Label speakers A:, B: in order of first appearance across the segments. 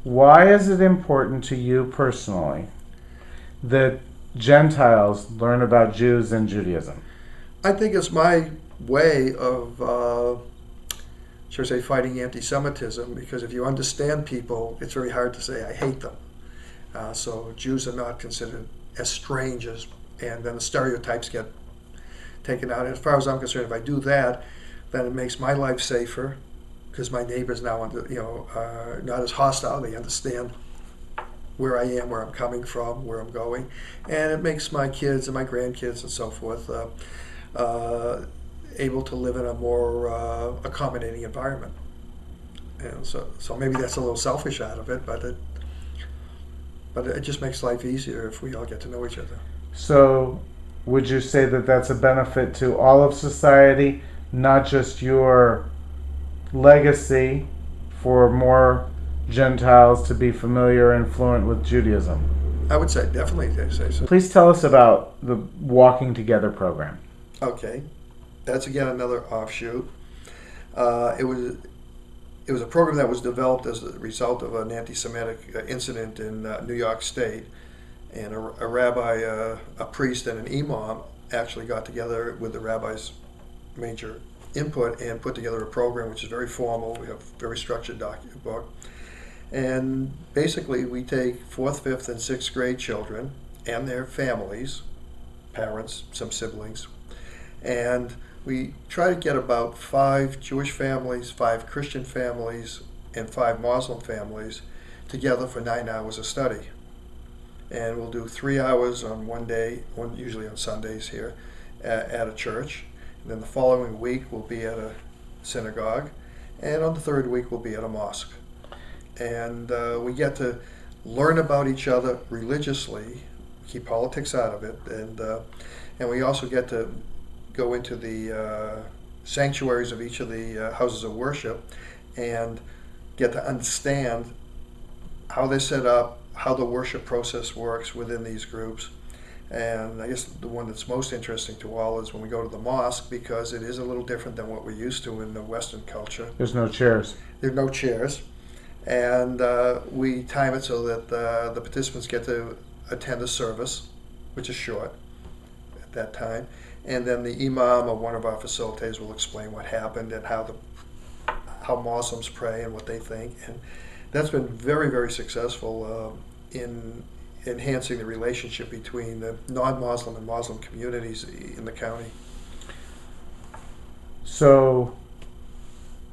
A: Why is it important to you personally that Gentiles learn about Jews and Judaism?
B: I think it's my way of, should I say, fighting anti-Semitism, because if you understand people, it's very hard to say I hate them. So Jews are not considered as strangers, and then the stereotypes get taken out. And as far as I'm concerned, if I do that, then it makes my life safer, because my neighbors now, not as hostile. They understand where I am, where I'm coming from, where I'm going, and it makes my kids and my grandkids and so forth uh, able to live in a more accommodating environment. And so maybe that's a little selfish out of it, but it just makes life easier if we all get to know each other.
A: So, would you say that that's a benefit to all of society, not just your legacy for more Gentiles to be familiar and fluent with Judaism?
B: I would say definitely they say so.
A: Please tell us about the Walking Together program.
B: Okay, that's again another offshoot. It was a program that was developed as a result of an anti-Semitic incident in New York State, and a rabbi, a priest, and an imam actually got together with the rabbi's major input and put together a program which is very formal. We have a very structured document book, and basically we take fourth, fifth, and sixth grade children and their families, parents, some siblings, and we try to get about 5 Jewish families, 5 Christian families, and 5 Muslim families together for 9 hours of study. And we'll do 3 hours on one day, usually on Sundays here, at a church. And then the following week we'll be at a synagogue, and on the third week we'll be at a mosque. And we get to learn about each other religiously, keep politics out of it, and we also get to go into the sanctuaries of each of the houses of worship and get to understand how they're set up, how the worship process works within these groups. And I guess the one that's most interesting to all is when we go to the mosque, because it is a little different than what we're used to in the Western culture.
A: There's no chairs.
B: There are no chairs. And we time it so that the participants get to attend a service, which is short at that time. And then the imam or one of our facilitators will explain what happened and how Muslims pray and what they think. And that's been very, very successful in enhancing the relationship between the non-Muslim and Muslim communities in the county.
A: So,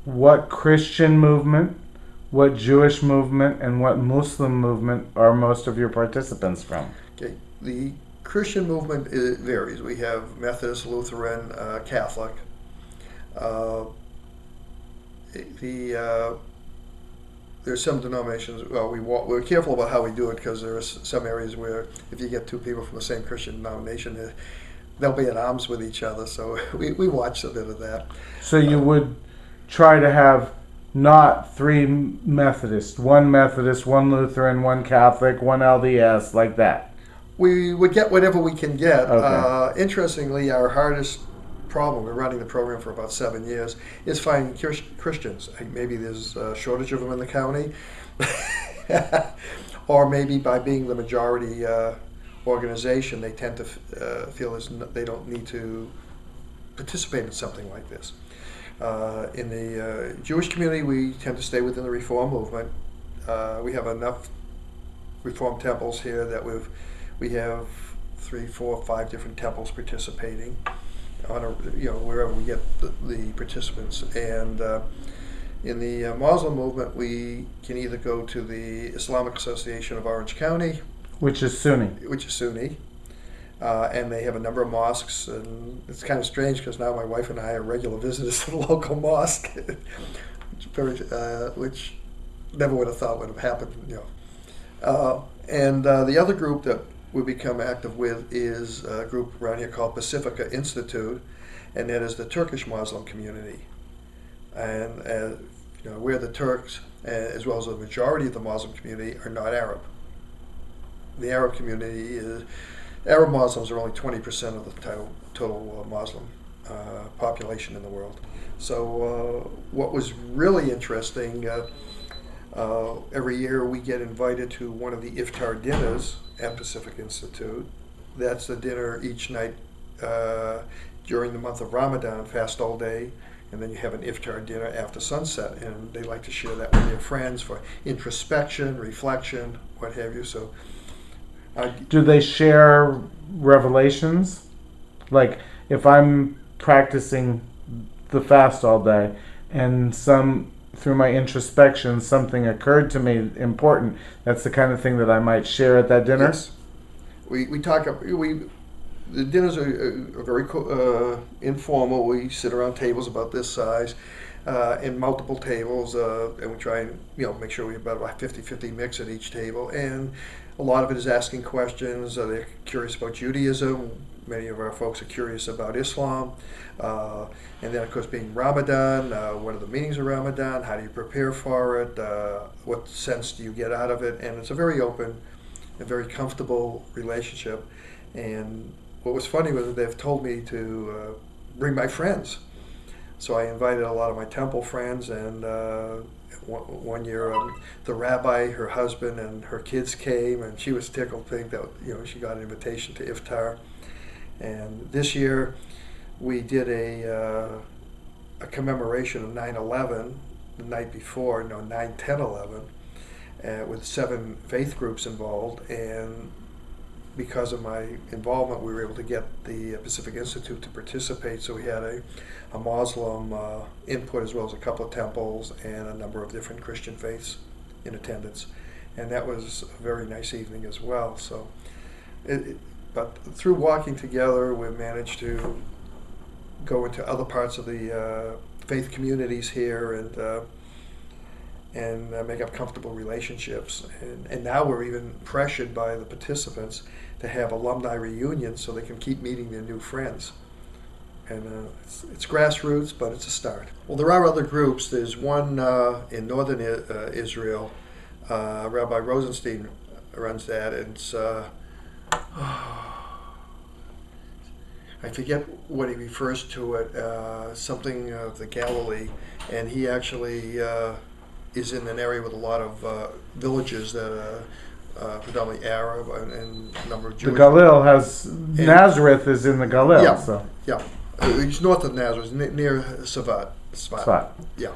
A: what Christian movement, what Jewish movement, and what Muslim movement are most of your participants from?
B: Okay, the Christian movement varies. We have Methodist, Lutheran, Catholic. There's some denominations. Well, we're careful about how we do it, because there are some areas where if you get 2 people from the same Christian denomination, they'll be at arms with each other. So we watch a bit of that.
A: So you would try to have not 3 Methodists, 1 Methodist, 1 Lutheran, 1 Catholic, 1 LDS, like that.
B: We would get whatever we can get.
A: Okay.
B: Interestingly, our hardest problem, we're running the program for about 7 years, is finding Christians. Maybe there's a shortage of them in the county, or maybe by being the majority organization, they tend to feel as they don't need to participate in something like this. In the Jewish community, we tend to stay within the Reform movement. We have enough Reform temples here that we have 3, 4, 5 different temples participating on wherever we get the participants. And in the Muslim movement, we can either go to the Islamic Association of Orange County,
A: Which is Sunni.
B: And they have a number of mosques, and it's kind of strange because now my wife and I are regular visitors to the local mosque, which never would have thought would have happened. And the other group that we become active with is a group around here called Pacifica Institute, and that is the Turkish Muslim community. And where the Turks, as well as the majority of the Muslim community, are not Arab. The Arab community is, Arab Muslims are only 20% of the total Muslim population in the world. So what was really interesting, Every year we get invited to one of the iftar dinners at Pacific Institute. That's the dinner each night during the month of Ramadan, fast all day, and then you have an iftar dinner after sunset, and they like to share that with their friends for introspection, reflection, what have you. So,
A: Do they share revelations? Like, if I'm practicing the fast all day and through my introspection, something occurred to me important, that's the kind of thing that I might share at that dinner?
B: yes, we talk. The dinners are very informal. We sit around tables about this size, in multiple tables, and we try and make sure we have about a 50-50 mix at each table. And a lot of it is asking questions. They're curious about Judaism. Many of our folks are curious about Islam. And then, of course, being Ramadan, what are the meanings of Ramadan? How do you prepare for it? What sense do you get out of it? And it's a very open and very comfortable relationship. And what was funny was that they've told me to bring my friends. So I invited a lot of my temple friends, and one year the rabbi, her husband, and her kids came, and she was tickled to think that she got an invitation to iftar. And this year we did a commemoration of 9/11 the night before, 9/10/11, with 7 faith groups involved, and because of my involvement, we were able to get the Pacific Institute to participate. So we had a Muslim input, as well as a couple of temples and a number of different Christian faiths in attendance. And that was a very nice evening as well. So, but through walking together, we've managed to go into other parts of the faith communities here and make up comfortable relationships. And now we're even pressured by the participants to have alumni reunions so they can keep meeting their new friends. And it's grassroots, but it's a start. Well, there are other groups. There's one in northern Israel. Rabbi Rosenstein runs that. And it's, I forget what he refers to it, something of the Galilee. And he actually is in an area with a lot of villages that are predominantly Arab and a number of Jewish.
A: The Galil has, Nazareth is in the Galil.
B: Yeah,
A: so.
B: yeah. It's north of Nazareth, near Safat. Yeah.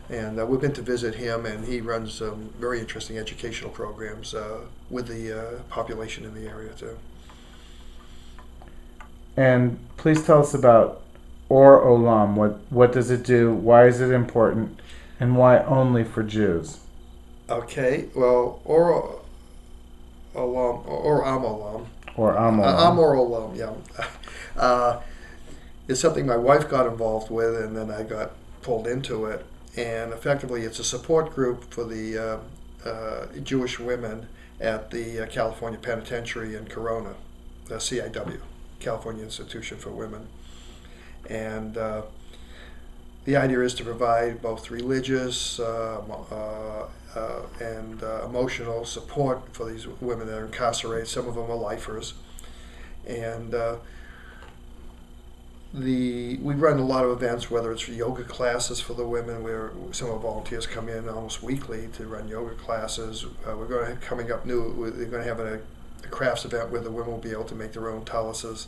B: And we've been to visit him, and he runs some very interesting educational programs with the population in the area too.
A: And please tell us about Or Olam. What does it do? Why is it important? And why only for Jews?
B: Okay, well, Or Olam, or Am Olam.
A: Or Am Olam.
B: Am or Olam, yeah. It's something my wife got involved with, and then I got pulled into it. And effectively, it's a support group for the Jewish women at the California Penitentiary in Corona, the CIW, California Institution for Women. And the idea is to provide both religious and emotional support for these women that are incarcerated. Some of them are lifers. And we run a lot of events, whether it's yoga classes for the women, where some of our volunteers come in almost weekly to run yoga classes. We're going to have coming up new. They're going to have a crafts event where the women will be able to make their own talis.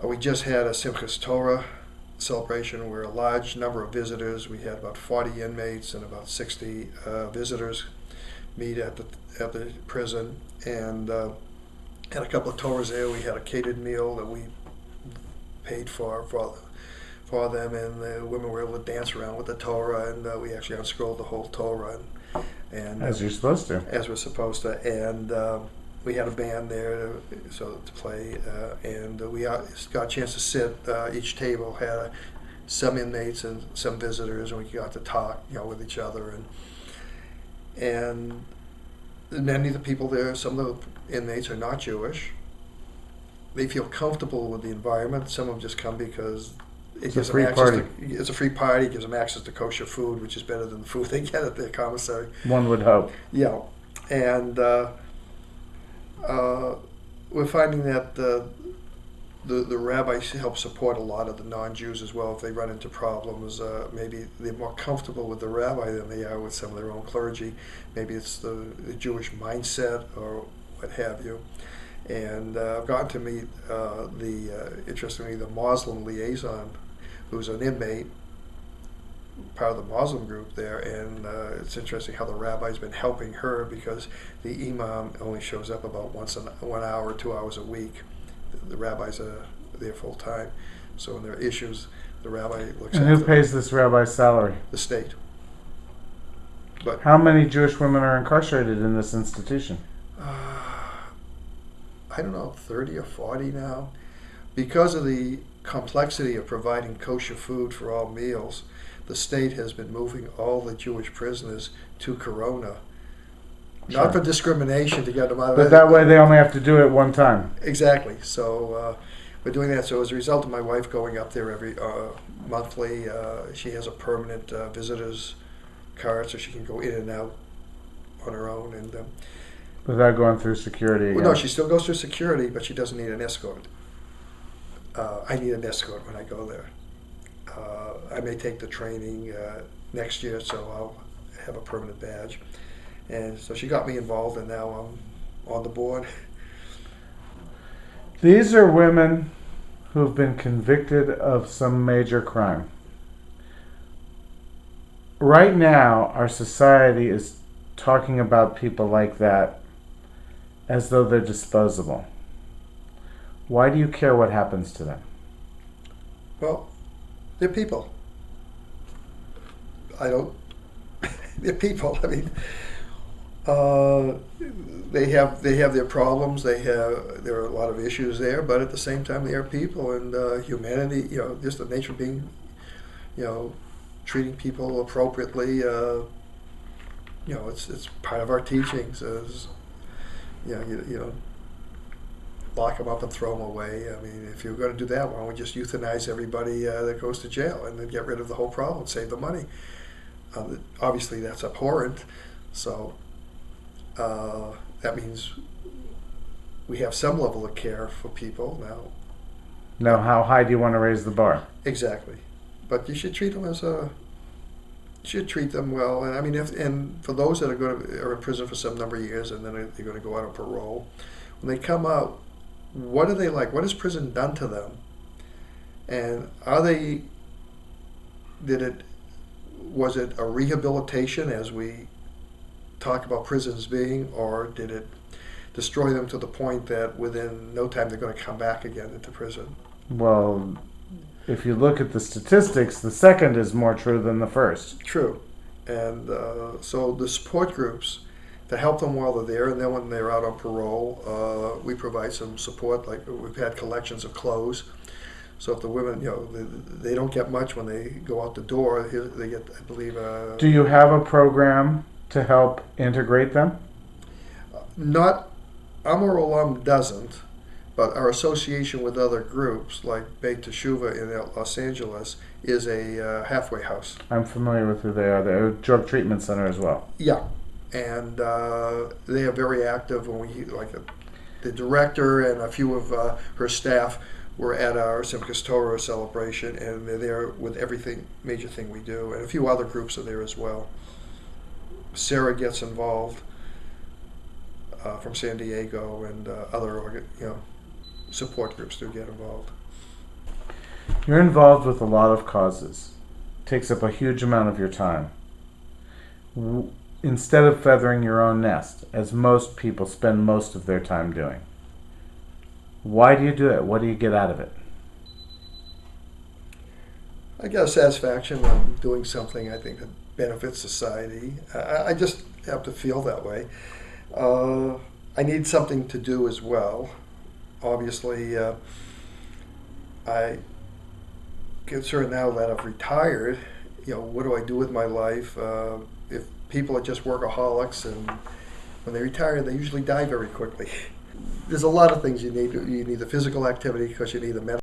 B: We just had a Simchas Torah celebration where a large number of visitors. We had about 40 inmates and about 60 visitors meet at the prison, and had a couple of Torahs there. We had a catered meal that we paid for them, and the women were able to dance around with the Torah, and we actually unscrolled the whole Torah, and
A: as you're supposed to.
B: As we're supposed to, and we had a band there to play, and we got a chance to sit. Each table had some inmates and some visitors, and we got to talk, with each other, and many of the people there, some of the inmates are not Jewish. They feel comfortable with the environment. Some of them just come because it gives them access. It's a free party. It gives them access to kosher food, which is better than the food they get at their commissary.
A: One would hope.
B: Yeah, and we're finding that the rabbis help support a lot of the non-Jews as well if they run into problems. Maybe they're more comfortable with the rabbi than they are with some of their own clergy. Maybe it's the Jewish mindset or what have you. And I've gotten to meet interestingly, the Muslim liaison, who's an inmate, part of the Muslim group there, and it's interesting how the rabbi's been helping her because the imam only shows up about 1 hour, 2 hours a week. The rabbis are there full time, so when there are issues, the rabbi looks
A: And
B: after
A: who pays this rabbi's salary?
B: the state. But
A: How many Jewish women are incarcerated in this institution?
B: I don't know, 30 or 40 now. Because of the complexity of providing kosher food for all meals, the state has been moving all the Jewish prisoners to Corona.
A: Sure.
B: Not for discrimination to get them out of
A: But that way they only have to do it one time.
B: Exactly. So we're doing that. So as a result of my wife going up there every monthly, she has a permanent visitor's card, so she can go in and out on her own. And
A: Without going through security again.
B: well, no, she still goes through security, but she doesn't need an escort. I need an escort when I go there. I may take the training next year, so I'll have a permanent badge. And so she got me involved, and now I'm on the board.
A: These are women who've been convicted of some major crime. Right now, our society is talking about people like that as though they're disposable. Why do you care what happens to them?
B: Well, they're people. I don't. They're people. I mean, they have their problems. There are a lot of issues there, but at the same time, they are people, and humanity. Just the nature of being, treating people appropriately. It's part of our teachings. You don't lock them up and throw them away. I mean, if you're going to do that, why don't we just euthanize everybody that goes to jail and then get rid of the whole problem, save the money? Obviously, that's abhorrent. So that means we have some level of care for people now.
A: Now, how high do you want to raise the bar?
B: Exactly, but you should treat them should treat them well. And I mean, and for those that are in prison for some number of years and then they're going to go out on parole, when they come out, what are they like? What has prison done to them? And was it a rehabilitation as we talk about prisons being, or did it destroy them to the point that within no time they're going to come back again into prison?
A: Well, if you look at the statistics, the second is more true than the first.
B: True. And so the support groups, to help them while they're there, and then when they're out on parole, we provide some support. Like we've had collections of clothes. So if the women, they don't get much when they go out the door. They get, I believe.
A: Do you have a program to help integrate them?
B: Not, Amar Olam doesn't, but our association with other groups like Beit Teshuvah in Los Angeles is a halfway house.
A: I'm familiar with who they are. They're a drug treatment center as well.
B: Yeah, and they are very active. When the director and a few of her staff were at our Simchas Torah celebration, and they're there with everything, major thing we do, and a few other groups are there as well. Sarah gets involved from San Diego, and other support groups do get involved.
A: You're involved with a lot of causes. Takes up a huge amount of your time. Instead of feathering your own nest, as most people spend most of their time doing. Why do you do it? What do you get out of it?
B: I get a satisfaction on doing something I think that benefits society. I just have to feel that way. I need something to do as well. Obviously, I concerned now that I've retired. What do I do with my life? If people are just workaholics, and when they retire, they usually die very quickly. There's a lot of things you need. You need the physical activity because you need the mental.